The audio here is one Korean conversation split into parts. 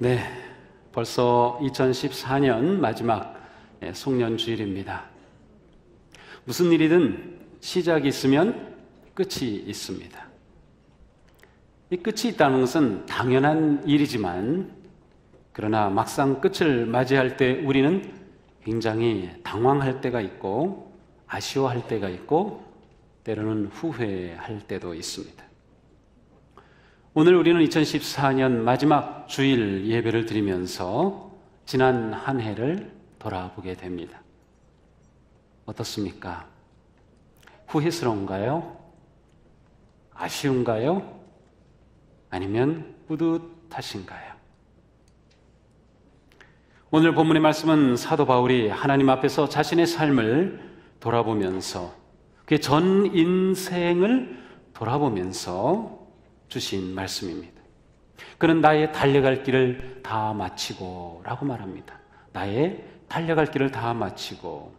네, 벌써 2014년 마지막 송년주일입니다. 무슨 일이든 시작이 있으면 끝이 있습니다. 이 끝이 있다는 것은 당연한 일이지만, 그러나 막상 끝을 맞이할 때 우리는 굉장히 당황할 때가 있고, 아쉬워할 때가 있고, 때로는 후회할 때도 있습니다. 오늘 우리는 2014년 마지막 주일 예배를 드리면서 지난 한 해를 돌아보게 됩니다. 어떻습니까? 후회스러운가요? 아쉬운가요? 아니면 뿌듯하신가요? 오늘 본문의 말씀은 사도 바울이 하나님 앞에서 자신의 삶을 돌아보면서 그의 전 인생을 돌아보면서 주신 말씀입니다. 그는 나의 달려갈 길을 다 마치고 라고 말합니다. 나의 달려갈 길을 다 마치고.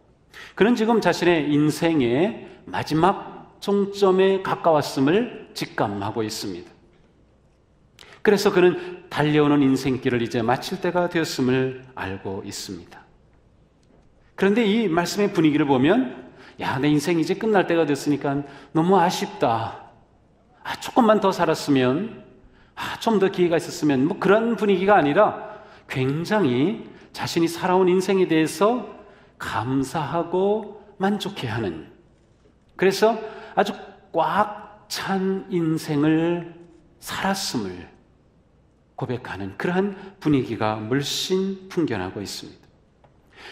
그는 지금 자신의 인생의 마지막 종점에 가까웠음을 직감하고 있습니다. 그래서 그는 달려오는 인생길을 이제 마칠 때가 되었음을 알고 있습니다. 그런데 이 말씀의 분위기를 보면, 내 인생이 이제 끝날 때가 됐으니까 너무 아쉽다. 조금만 더 살았으면, 좀 더 기회가 있었으면, 그런 분위기가 아니라 굉장히 자신이 살아온 인생에 대해서 감사하고 만족해하는, 그래서 아주 꽉 찬 인생을 살았음을 고백하는 그러한 분위기가 물씬 풍겨나고 있습니다.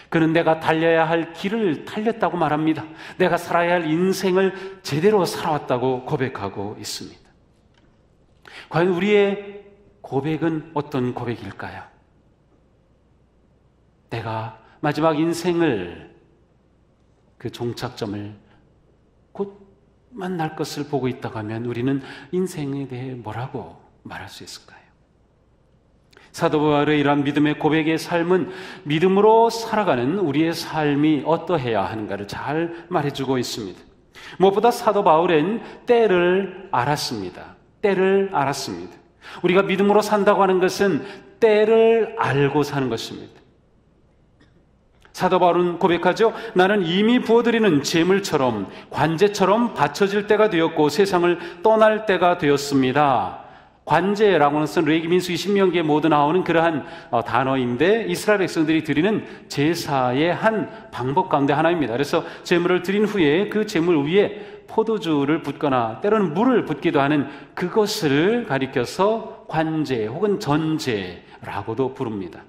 그는 내가 달려야 할 길을 달렸다고 말합니다. 내가 살아야 할 인생을 제대로 살아왔다고 고백하고 있습니다. 과연 우리의 고백은 어떤 고백일까요? 내가 마지막 인생을, 그 종착점을 곧 만날 것을 보고 있다고 하면 우리는 인생에 대해 뭐라고 말할 수 있을까요? 사도 바울의 이러한 믿음의 고백의 삶은 믿음으로 살아가는 우리의 삶이 어떠해야 하는가를 잘 말해주고 있습니다. 무엇보다 사도 바울은 때를 알았습니다. 때를 알았습니다. 우리가 믿음으로 산다고 하는 것은 때를 알고 사는 것입니다. 사도 바울은 고백하죠. 나는 이미 부어드리는 제물처럼, 관제처럼 바쳐질 때가 되었고 세상을 떠날 때가 되었습니다. 관제라고 하는 것은 레위기민수기 신명기에 모두 나오는 그러한 단어인데, 이스라엘 백성들이 드리는 제사의 한 방법 가운데 하나입니다. 그래서 제물을 드린 후에 그 제물 위에 포도주를 붓거나 때로는 물을 붓기도 하는 그것을 가리켜서 관제 혹은 전제라고도 부릅니다.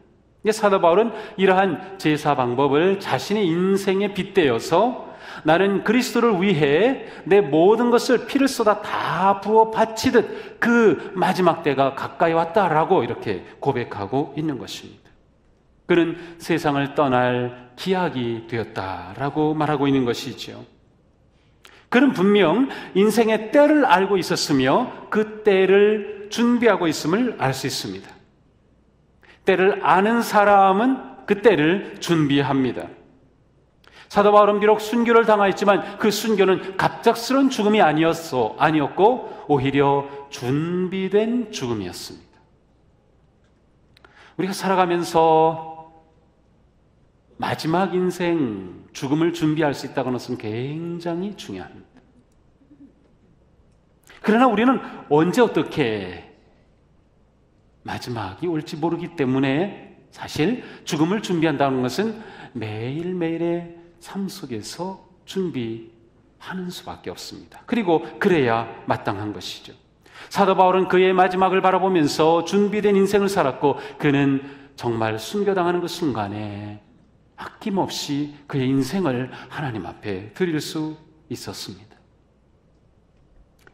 사도 바울은 이러한 제사 방법을 자신의 인생에 빗대어서 나는 그리스도를 위해 내 모든 것을 피를 쏟아 다 부어 바치듯 그 마지막 때가 가까이 왔다라고 이렇게 고백하고 있는 것입니다. 그는 세상을 떠날 기약이 되었다라고 말하고 있는 것이죠. 그는 분명 인생의 때를 알고 있었으며 그 때를 준비하고 있음을 알 수 있습니다. 때를 아는 사람은 그 때를 준비합니다. 사도 바울은 비록 순교를 당하였지만 그 순교는 갑작스러운 죽음이 아니었고 오히려 준비된 죽음이었습니다. 우리가 살아가면서 마지막 인생 죽음을 준비할 수 있다는 것은 굉장히 중요합니다. 그러나 우리는 언제 어떻게 마지막이 올지 모르기 때문에 사실 죽음을 준비한다는 것은 매일매일의 삶 속에서 준비하는 수밖에 없습니다. 그리고 그래야 마땅한 것이죠. 사도 바울은 그의 마지막을 바라보면서 준비된 인생을 살았고, 그는 정말 순교당하는 그 순간에 아낌없이 그의 인생을 하나님 앞에 드릴 수 있었습니다.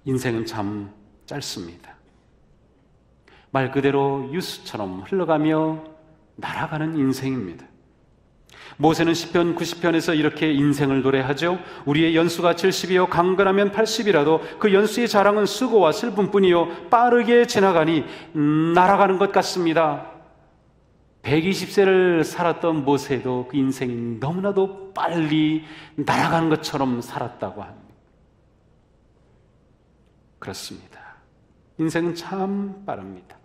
인생은 참 짧습니다. 말 그대로 유수처럼 흘러가며 날아가는 인생입니다. 모세는 시편 90편에서 이렇게 인생을 노래하죠. 우리의 연수가 70이요 강건하면 80이라도 그 연수의 자랑은 수고와 슬픔뿐이요 빠르게 지나가니 날아가는 것 같습니다. 120세를 살았던 모세도 그 인생이 너무나도 빨리 날아가는 것처럼 살았다고 합니다. 그렇습니다. 인생은 참 빠릅니다.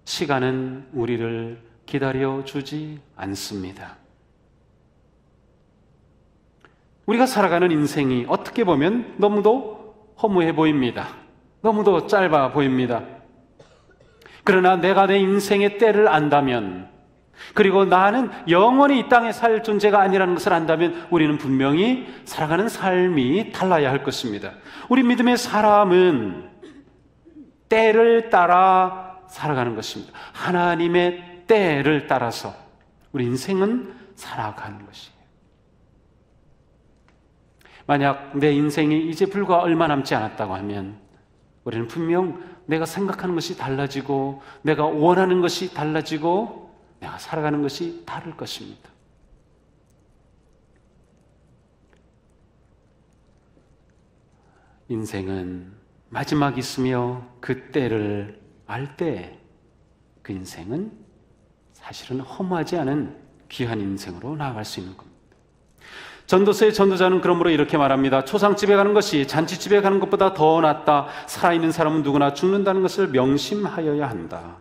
시간은 우리를 기다려 주지 않습니다. 우리가 살아가는 인생이 어떻게 보면 너무도 허무해 보입니다. 너무도 짧아 보입니다. 그러나 내가 내 인생의 때를 안다면, 그리고 나는 영원히 이 땅에 살 존재가 아니라는 것을 안다면 우리는 분명히 살아가는 삶이 달라야 할 것입니다. 우리 믿음의 사람은 때를 따라 살아가는 것입니다. 하나님의 때를 따라서 우리 인생은 살아가는 것이에요. 만약 내 인생이 이제 불과 얼마 남지 않았다고 하면 우리는 분명 내가 생각하는 것이 달라지고 내가 원하는 것이 달라지고 내가 살아가는 것이 다를 것입니다. 인생은 마지막이 있으며 그 때를 알 때 그 인생은 사실은 허무하지 않은 귀한 인생으로 나아갈 수 있는 겁니다. 전도서의 전도자는 그러므로 이렇게 말합니다. 초상집에 가는 것이 잔치집에 가는 것보다 더 낫다. 살아있는 사람은 누구나 죽는다는 것을 명심하여야 한다.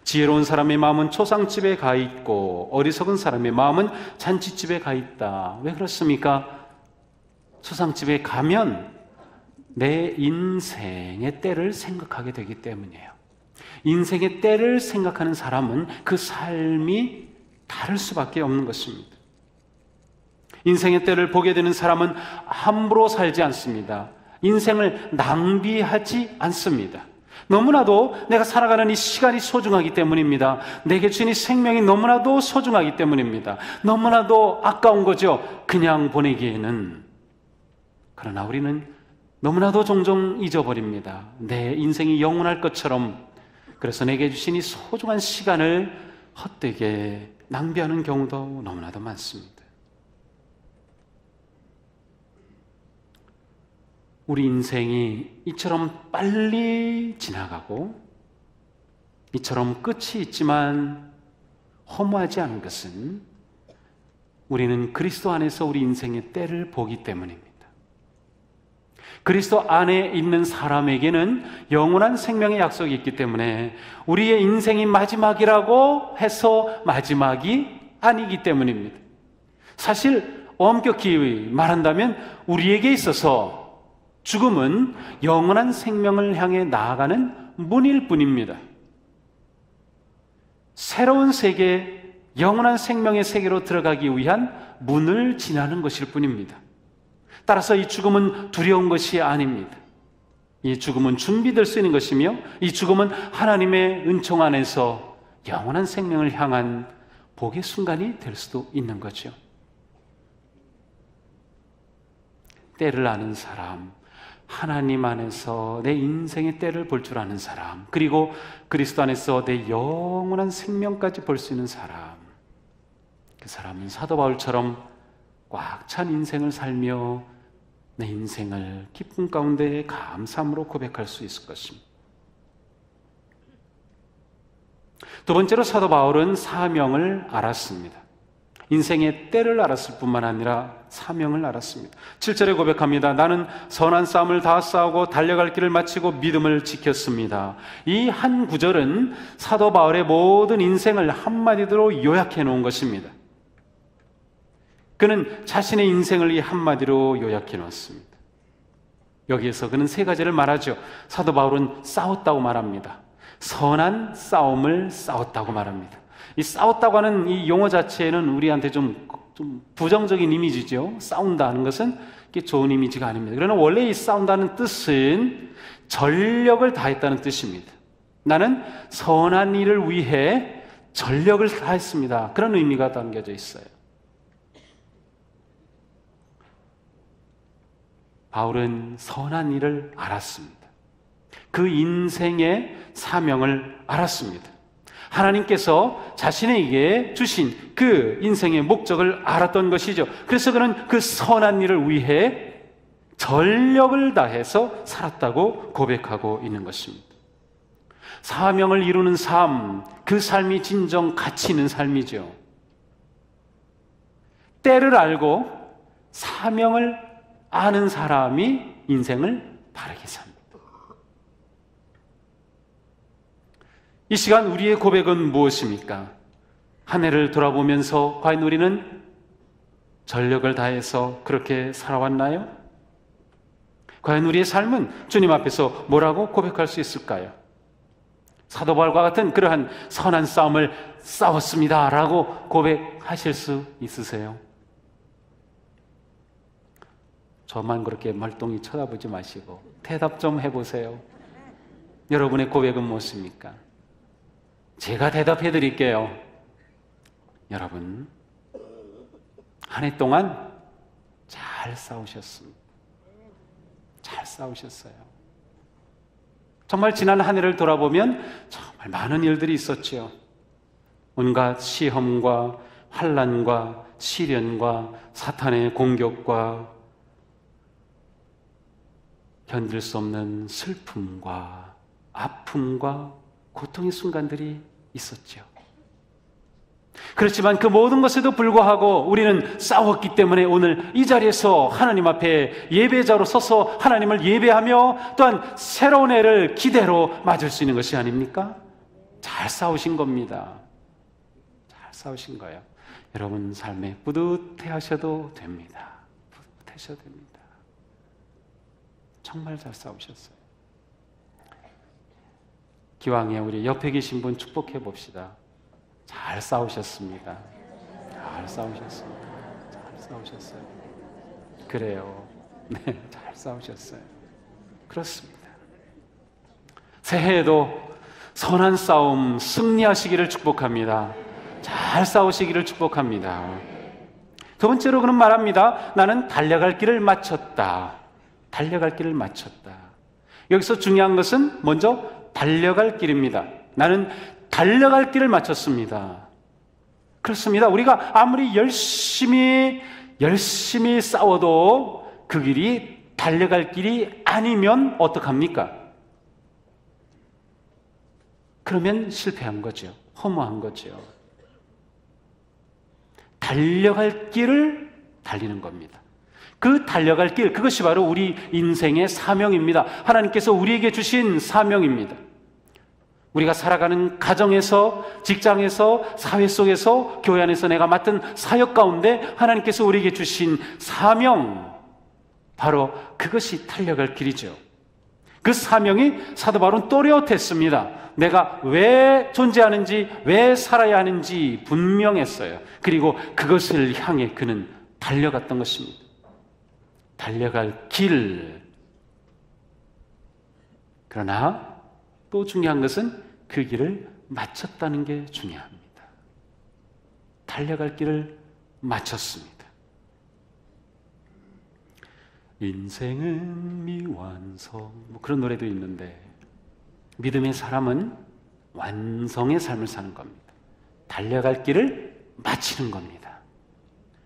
지혜로운 사람의 마음은 초상집에 가 있고 어리석은 사람의 마음은 잔치집에 가 있다. 왜 그렇습니까? 초상집에 가면 내 인생의 때를 생각하게 되기 때문이에요. 인생의 때를 생각하는 사람은 그 삶이 다를 수밖에 없는 것입니다. 인생의 때를 보게 되는 사람은 함부로 살지 않습니다. 인생을 낭비하지 않습니다. 너무나도 내가 살아가는 이 시간이 소중하기 때문입니다. 내게 주신 이 생명이 너무나도 소중하기 때문입니다. 너무나도 아까운 거죠. 그냥 보내기에는. 그러나 우리는 너무나도 종종 잊어버립니다. 내 인생이 영원할 것처럼. 그래서 내게 주신 이 소중한 시간을 헛되게 낭비하는 경우도 너무나도 많습니다. 우리 인생이 이처럼 빨리 지나가고 이처럼 끝이 있지만 허무하지 않은 것은 우리는 그리스도 안에서 우리 인생의 때를 보기 때문입니다. 그리스도 안에 있는 사람에게는 영원한 생명의 약속이 있기 때문에 우리의 인생이 마지막이라고 해서 마지막이 아니기 때문입니다. 사실 엄격히 말한다면 우리에게 있어서 죽음은 영원한 생명을 향해 나아가는 문일 뿐입니다. 새로운 세계, 영원한 생명의 세계로 들어가기 위한 문을 지나는 것일 뿐입니다. 따라서 이 죽음은 두려운 것이 아닙니다. 이 죽음은 준비될 수 있는 것이며 이 죽음은 하나님의 은총 안에서 영원한 생명을 향한 복의 순간이 될 수도 있는 거죠. 때를 아는 사람, 하나님 안에서 내 인생의 때를 볼 줄 아는 사람, 그리고 그리스도 안에서 내 영원한 생명까지 볼 수 있는 사람, 그 사람은 사도 바울처럼 꽉 찬 인생을 살며 내 인생을 기쁨 가운데 감사함으로 고백할 수 있을 것입니다. 두 번째로 사도 바울은 사명을 알았습니다. 인생의 때를 알았을 뿐만 아니라 사명을 알았습니다. 7절에 고백합니다. 나는 선한 싸움을 다 싸우고 달려갈 길을 마치고 믿음을 지켰습니다. 이 한 구절은 사도 바울의 모든 인생을 한마디로 요약해 놓은 것입니다. 그는 자신의 인생을 이 한마디로 요약해 놓았습니다. 여기에서 그는 세 가지를 말하죠. 사도 바울은 싸웠다고 말합니다. 선한 싸움을 싸웠다고 말합니다. 이 싸웠다고 하는 이 용어 자체는 우리한테 좀 부정적인 이미지죠. 싸운다는 것은 좋은 이미지가 아닙니다. 그러나 원래 이 싸운다는 뜻은 전력을 다했다는 뜻입니다. 나는 선한 일을 위해 전력을 다했습니다. 그런 의미가 담겨져 있어요. 바울은 선한 일을 알았습니다. 그 인생의 사명을 알았습니다. 하나님께서 자신에게 주신 그 인생의 목적을 알았던 것이죠. 그래서 그는 그 선한 일을 위해 전력을 다해서 살았다고 고백하고 있는 것입니다. 사명을 이루는 삶, 그 삶이 진정 가치 있는 삶이죠. 때를 알고 사명을 아는 사람이 인생을 바르게 삽니다. 이 시간 우리의 고백은 무엇입니까? 한 해를 돌아보면서 과연 우리는 전력을 다해서 그렇게 살아왔나요? 과연 우리의 삶은 주님 앞에서 뭐라고 고백할 수 있을까요? 사도 바울과 같은 그러한 선한 싸움을 싸웠습니다 라고 고백하실 수 있으세요? 저만 그렇게 멀뚱히 쳐다보지 마시고 대답 좀 해보세요. 여러분의 고백은 무엇입니까? 제가 대답해 드릴게요. 여러분, 한 해 동안 잘 싸우셨습니다. 잘 싸우셨어요. 정말 지난 한 해를 돌아보면 정말 많은 일들이 있었지요. 온갖 시험과 환난과 시련과 사탄의 공격과 견딜 수 없는 슬픔과 아픔과 고통의 순간들이 있었죠. 그렇지만 그 모든 것에도 불구하고 우리는 싸웠기 때문에 오늘 이 자리에서 하나님 앞에 예배자로 서서 하나님을 예배하며 또한 새로운 해를 기대로 맞을 수 있는 것이 아닙니까? 잘 싸우신 겁니다. 잘 싸우신 거예요. 여러분 삶에 뿌듯해 하셔도 됩니다. 뿌듯해 하셔도 됩니다. 정말 잘 싸우셨어요. 기왕에 우리 옆에 계신 분 축복해 봅시다. 잘 싸우셨습니다. 잘 싸우셨습니다. 잘 싸우셨어요. 그래요. 네, 잘 싸우셨어요. 그렇습니다. 새해에도 선한 싸움 승리하시기를 축복합니다. 잘 싸우시기를 축복합니다. 두 번째로 그는 말합니다. 나는 달려갈 길을 마쳤다. 달려갈 길을 마쳤다. 여기서 중요한 것은 먼저 달려갈 길입니다. 나는 달려갈 길을 마쳤습니다. 그렇습니다. 우리가 아무리 열심히 싸워도 그 길이 달려갈 길이 아니면 어떡합니까? 그러면 실패한 거죠. 허무한 거죠. 달려갈 길을 달리는 겁니다. 그 달려갈 길, 그것이 바로 우리 인생의 사명입니다. 하나님께서 우리에게 주신 사명입니다. 우리가 살아가는 가정에서, 직장에서, 사회 속에서, 교회 안에서 내가 맡은 사역 가운데 하나님께서 우리에게 주신 사명, 바로 그것이 달려갈 길이죠. 그 사명이 사도 바울은 또렷했습니다. 내가 왜 존재하는지, 왜 살아야 하는지 분명했어요. 그리고 그것을 향해 그는 달려갔던 것입니다. 달려갈 길. 그러나 또 중요한 것은 그 길을 마쳤다는 게 중요합니다. 달려갈 길을 마쳤습니다. 인생은 미완성, 그런 노래도 있는데 믿음의 사람은 완성의 삶을 사는 겁니다. 달려갈 길을 마치는 겁니다.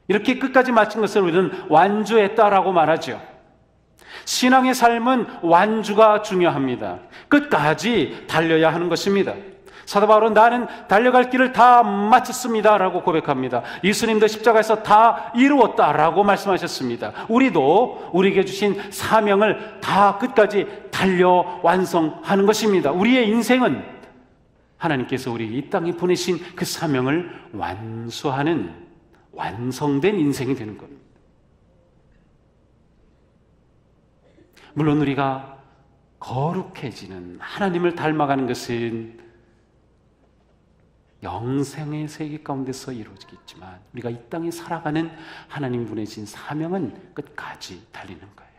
이렇게 끝까지 마친 것을 우리는 완주했다라고 말하죠. 신앙의 삶은 완주가 중요합니다. 끝까지 달려야 하는 것입니다. 사도 바울은 나는 달려갈 길을 다 마쳤습니다 라고 고백합니다. 예수님도 십자가에서 다 이루었다라고 말씀하셨습니다. 우리도 우리에게 주신 사명을 다 끝까지 달려 완성하는 것입니다. 우리의 인생은 하나님께서 우리 이 땅에 보내신 그 사명을 완수하는 완성된 인생이 되는 겁니다. 물론 우리가 거룩해지는, 하나님을 닮아가는 것은 영생의 세계 가운데서 이루어지겠지만 우리가 이 땅에 살아가는 하나님 보내신 사명은 끝까지 달리는 거예요.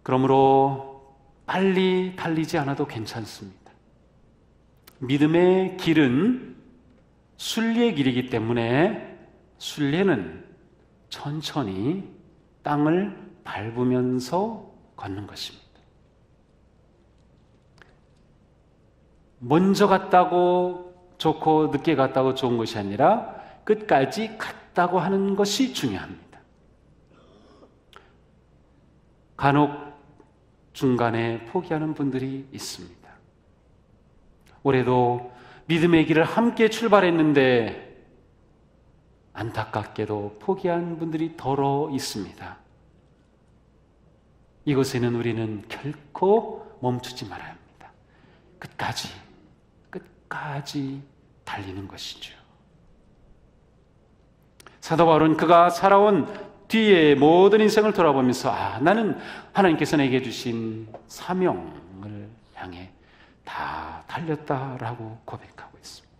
그러므로 빨리 달리지 않아도 괜찮습니다. 믿음의 길은 순리의 길이기 때문에 순례는 천천히 땅을 밟으면서 걷는 것입니다. 먼저 갔다고 좋고 늦게 갔다고 좋은 것이 아니라 끝까지 갔다고 하는 것이 중요합니다. 간혹 중간에 포기하는 분들이 있습니다. 올해도 믿음의 길을 함께 출발했는데 안타깝게도 포기한 분들이 더러 있습니다. 이곳에는 우리는 결코 멈추지 말아야 합니다. 끝까지 달리는 것이죠. 사도 바울은 그가 살아온 뒤에 모든 인생을 돌아보면서 나는 하나님께서 내게 주신 사명을 향해 다 달렸다라고 고백하고 있습니다.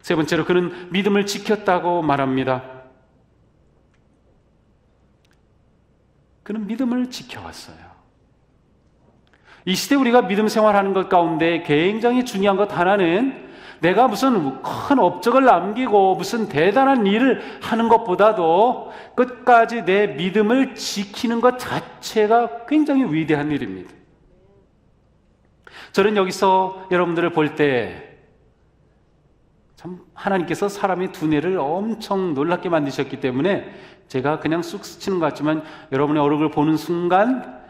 세 번째로 그는 믿음을 지켰다고 말합니다. 그는 믿음을 지켜왔어요. 이 시대 우리가 믿음 생활하는 것 가운데 굉장히 중요한 것 하나는 내가 무슨 큰 업적을 남기고 무슨 대단한 일을 하는 것보다도 끝까지 내 믿음을 지키는 것 자체가 굉장히 위대한 일입니다. 저는 여기서 여러분들을 볼 때 참 하나님께서 사람의 두뇌를 엄청 놀랍게 만드셨기 때문에 제가 그냥 쑥 스치는 것 같지만 여러분의 얼굴을 보는 순간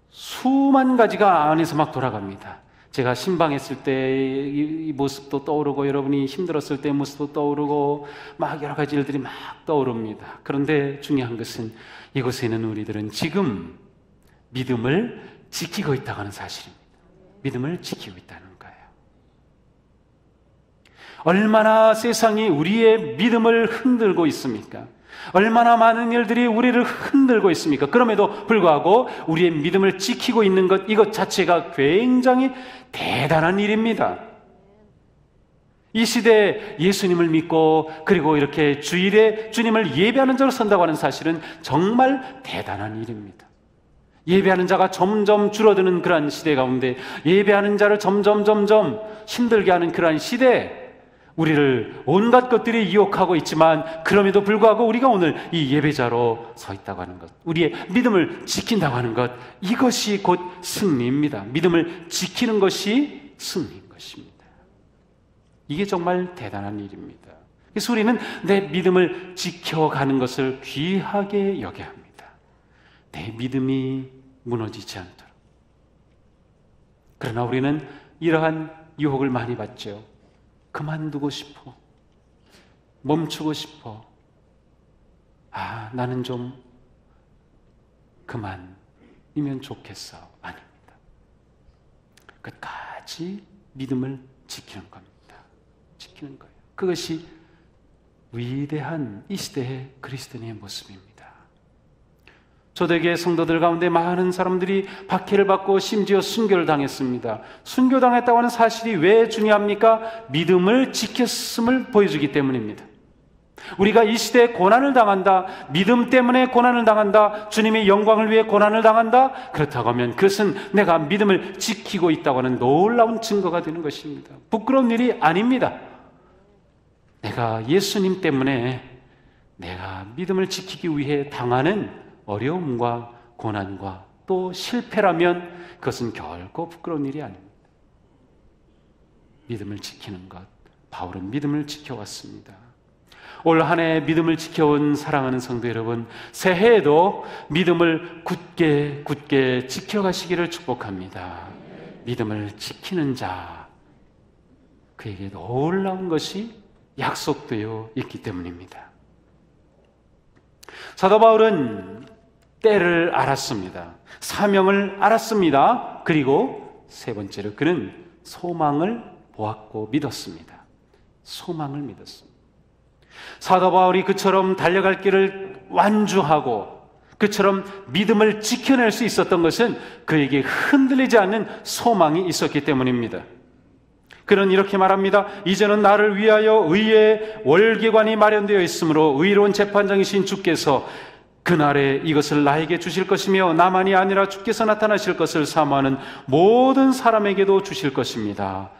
수만 가지가 안에서 막 돌아갑니다. 제가 신방했을 때 이 모습도 떠오르고 여러분이 힘들었을 때의 모습도 떠오르고 막 여러 가지 일들이 막 떠오릅니다. 그런데 중요한 것은 이곳에 있는 우리들은 지금 믿음을 지키고 있다고 하는 사실입니다. 믿음을 지키고 있다는 거예요. 얼마나 세상이 우리의 믿음을 흔들고 있습니까? 얼마나 많은 일들이 우리를 흔들고 있습니까? 그럼에도 불구하고 우리의 믿음을 지키고 있는 것, 이것 자체가 굉장히 대단한 일입니다. 이 시대에 예수님을 믿고 그리고 이렇게 주일에 주님을 예배하는 자로 선다고 하는 사실은 정말 대단한 일입니다. 예배하는 자가 점점 줄어드는 그러한 시대 가운데 예배하는 자를 점점 힘들게 하는 그러한 시대에 우리를 온갖 것들이 유혹하고 있지만 그럼에도 불구하고 우리가 오늘 이 예배자로 서 있다고 하는 것, 우리의 믿음을 지킨다고 하는 것, 이것이 곧 승리입니다. 믿음을 지키는 것이 승리인 것입니다. 이게 정말 대단한 일입니다. 그래서 우리는 내 믿음을 지켜가는 것을 귀하게 여겨야 합니다. 내 믿음이 무너지지 않도록. 그러나 우리는 이러한 유혹을 많이 받죠. 그만두고 싶어. 멈추고 싶어. 나는 좀 그만이면 좋겠어. 아닙니다. 끝까지 믿음을 지키는 겁니다. 지키는 거예요. 그것이 위대한 이 시대의 그리스도인의 모습입니다. 초대교회 성도들 가운데 많은 사람들이 박해를 받고 심지어 순교를 당했습니다. 순교당했다고 하는 사실이 왜 중요합니까? 믿음을 지켰음을 보여주기 때문입니다. 우리가 이 시대에 고난을 당한다, 믿음 때문에 고난을 당한다, 주님의 영광을 위해 고난을 당한다, 그렇다고 하면 그것은 내가 믿음을 지키고 있다고 하는 놀라운 증거가 되는 것입니다. 부끄러운 일이 아닙니다. 내가 예수님 때문에 내가 믿음을 지키기 위해 당하는 어려움과 고난과 또 실패라면 그것은 결코 부끄러운 일이 아닙니다. 믿음을 지키는 것, 바울은 믿음을 지켜왔습니다. 올 한 해 믿음을 지켜온 사랑하는 성도 여러분, 새해에도 믿음을 굳게 지켜가시기를 축복합니다. 믿음을 지키는 자, 그에게 놀라운 것이 약속되어 있기 때문입니다. 사도 바울은 때를 알았습니다. 사명을 알았습니다. 그리고 세 번째로 그는 소망을 보았고 믿었습니다. 소망을 믿었습니다. 사도 바울이 그처럼 달려갈 길을 완주하고 그처럼 믿음을 지켜낼 수 있었던 것은 그에게 흔들리지 않는 소망이 있었기 때문입니다. 그는 이렇게 말합니다. 이제는 나를 위하여 의의 월계관이 마련되어 있으므로 의로운 재판장이신 주께서 그날에 이것을 나에게 주실 것이며 나만이 아니라 주께서 나타나실 것을 사모하는 모든 사람에게도 주실 것입니다.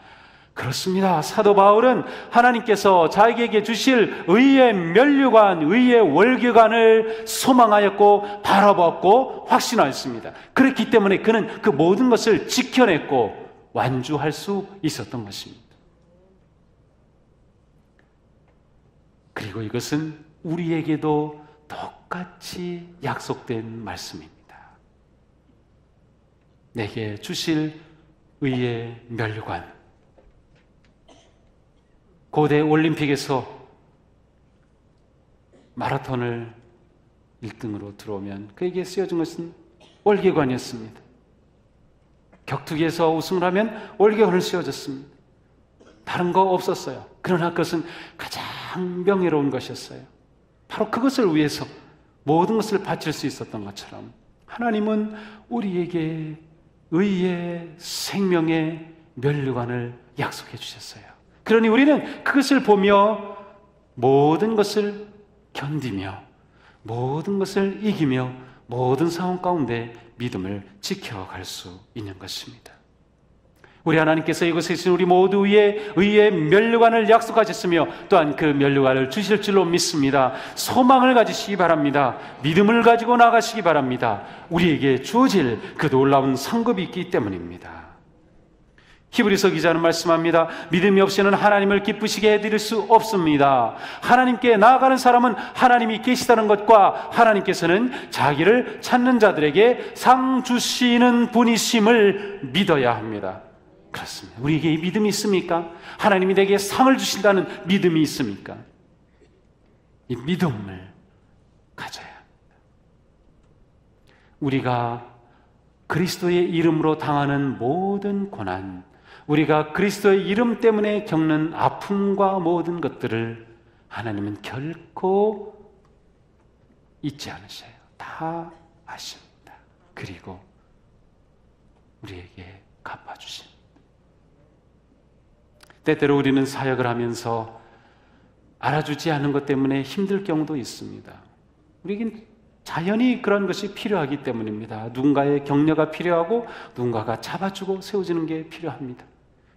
그렇습니다. 사도 바울은 하나님께서 자기에게 주실 의의 면류관, 의의 월계관을 소망하였고 바라보았고 확신하였습니다. 그렇기 때문에 그는 그 모든 것을 지켜냈고 완주할 수 있었던 것입니다. 그리고 이것은 우리에게도 똑같이 약속된 말씀입니다. 내게 주실 의의 면류관. 고대 올림픽에서 마라톤을 1등으로 들어오면 그에게 쓰여진 것은 월계관이었습니다. 격투기에서 우승을 하면 월계혼을 씌워줬습니다. 다른 거 없었어요. 그러나 그것은 가장 명예로운 것이었어요. 바로 그것을 위해서 모든 것을 바칠 수 있었던 것처럼 하나님은 우리에게 의의 생명의 면류관을 약속해 주셨어요. 그러니 우리는 그것을 보며 모든 것을 견디며 모든 것을 이기며 모든 상황 가운데 믿음을 지켜갈 수 있는 것입니다. 우리 하나님께서 이곳에 계신 우리 모두 위에 의의 면류관을 약속하셨으며 또한 그 면류관을 주실 줄로 믿습니다. 소망을 가지시기 바랍니다. 믿음을 가지고 나가시기 바랍니다. 우리에게 주어질 그 놀라운 상급이 있기 때문입니다. 히브리서 기자는 말씀합니다. 믿음이 없이는 하나님을 기쁘시게 해드릴 수 없습니다. 하나님께 나아가는 사람은 하나님이 계시다는 것과 하나님께서는 자기를 찾는 자들에게 상 주시는 분이심을 믿어야 합니다. 그렇습니다. 우리에게 이 믿음이 있습니까? 하나님이 내게 상을 주신다는 믿음이 있습니까? 이 믿음을 가져야 합니다. 우리가 그리스도의 이름으로 당하는 모든 고난, 우리가 그리스도의 이름 때문에 겪는 아픔과 모든 것들을 하나님은 결코 잊지 않으셔요. 다 아십니다. 그리고 우리에게 갚아주십니다. 때때로 우리는 사역을 하면서 알아주지 않은 것 때문에 힘들 경우도 있습니다. 우리에겐 자연히 그런 것이 필요하기 때문입니다. 누군가의 격려가 필요하고 누군가가 잡아주고 세워주는 게 필요합니다.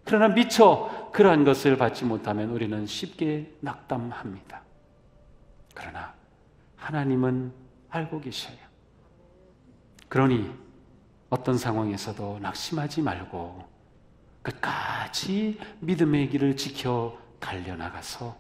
그러나 미처 그러한 것을 받지 못하면 우리는 쉽게 낙담합니다. 그러나 하나님은 알고 계셔요. 그러니 어떤 상황에서도 낙심하지 말고 끝까지 믿음의 길을 지켜 달려나가서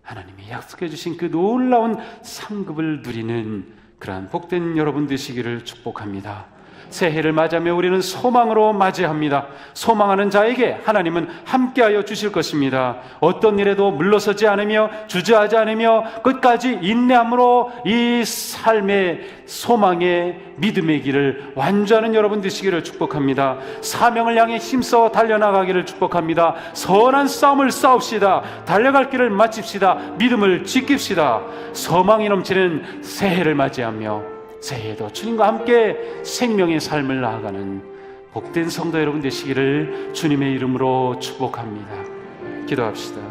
하나님이 약속해 주신 그 놀라운 상급을 누리는 그러한 복된 여러분 되시기를 축복합니다. 새해를 맞이하며 우리는 소망으로 맞이합니다. 소망하는 자에게 하나님은 함께하여 주실 것입니다. 어떤 일에도 물러서지 않으며 주저하지 않으며 끝까지 인내함으로 이 삶의 소망의 믿음의 길을 완주하는 여러분 되시기를 축복합니다. 사명을 향해 힘써 달려나가기를 축복합니다. 선한 싸움을 싸웁시다. 달려갈 길을 마칩시다. 믿음을 지킵시다. 소망이 넘치는 새해를 맞이하며 새해에도 주님과 함께 생명의 삶을 나아가는 복된 성도 여러분 되시기를 주님의 이름으로 축복합니다. 기도합시다.